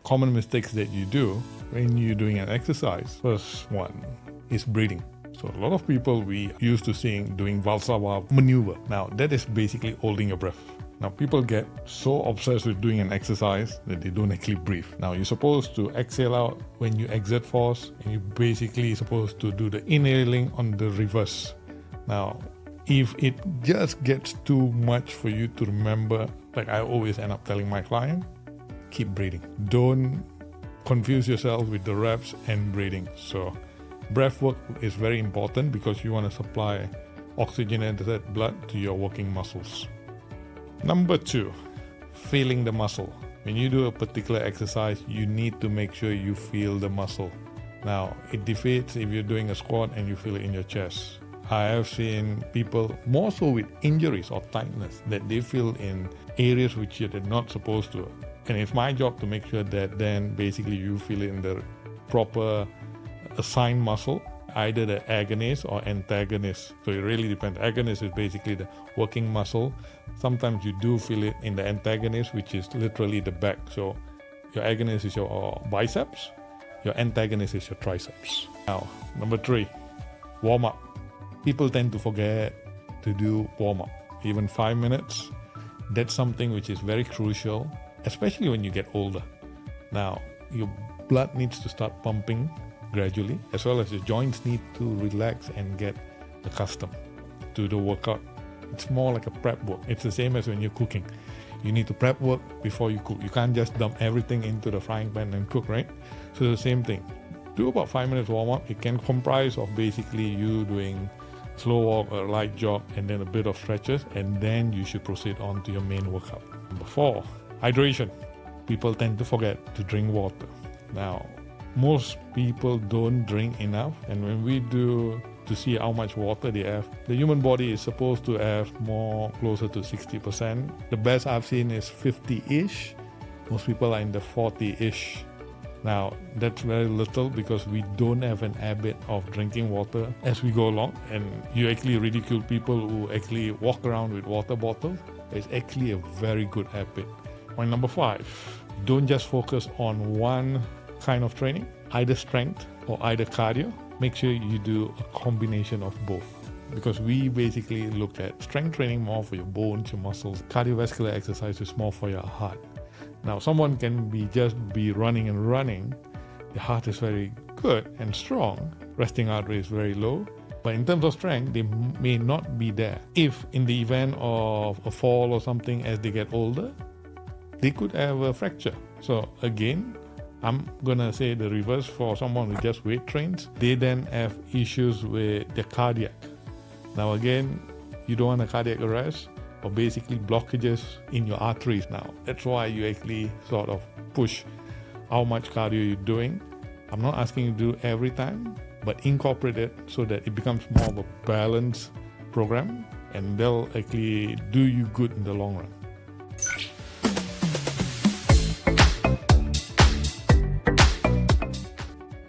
common mistakes that you do when you're doing an exercise. First one is breathing. So a lot of people we used to seeing doing Valsalva maneuver. Now that is basically holding your breath. Now people get so obsessed with doing an exercise that they don't actually breathe. Now you're supposed to exhale out when you exert force, and you're basically supposed to do the inhaling on the reverse. Now if it just gets too much for you to remember, like I always end up telling my client, keep breathing. Don't confuse yourself with the reps and breathing. So breath work is very important because you want to supply oxygenated blood to your working muscles. Number 2, feeling the muscle. When you do a particular exercise, you need to make sure you feel the muscle. Now, it defeats if you're doing a squat and you feel it in your chest. I have seen people more so with injuries or tightness that they feel in areas which they're not supposed to. And it's my job to make sure that then basically you feel it in the proper assigned muscle, either the agonist or antagonist. So it really depends. Agonist is basically the working muscle. Sometimes you do feel it in the antagonist, which is literally the back. So your agonist is your biceps, your antagonist is your triceps. Now, number 3, warm up. People tend to forget to do warm up, even 5 minutes. That's something which is very crucial, especially when you get older. Now, your blood needs to start pumping gradually, as well as your joints need to relax and get accustomed to the workout. It's more like a prep work. It's the same as when you're cooking. You need to prep work before you cook. You can't just dump everything into the frying pan and cook, right? So the same thing. Do about 5 minutes warm up. It can comprise of basically you doing slow walk, a light jog, and then a bit of stretches, and then you should proceed on to your main workout. Number 4, hydration. People tend to forget to drink water. Now, most people don't drink enough, and when we do to see how much water they have, the human body is supposed to have more closer to 60%. The best I've seen is 50-ish. Most people are in the 40-ish. Now, that's very little because we don't have an habit of drinking water as we go along, and you actually ridicule people who actually walk around with water bottles. It's actually a very good habit. Point number 5, don't just focus on one kind of training, either strength or either cardio. Make sure you do a combination of both, because we basically look at strength training more for your bones, your muscles. Cardiovascular exercise is more for your heart. Now, someone can just be running and running. The heart is very good and strong. Resting heart rate is very low. But in terms of strength, they may not be there. If in the event of a fall or something as they get older, they could have a fracture. So again, I'm gonna say the reverse for someone who just weight trains. They then have issues with their cardiac. Now again, you don't want a cardiac arrest or basically blockages in your arteries now. That's why you actually sort of push how much cardio you're doing. I'm not asking you to do every time, but incorporate it so that it becomes more of a balanced program, and they'll actually do you good in the long run.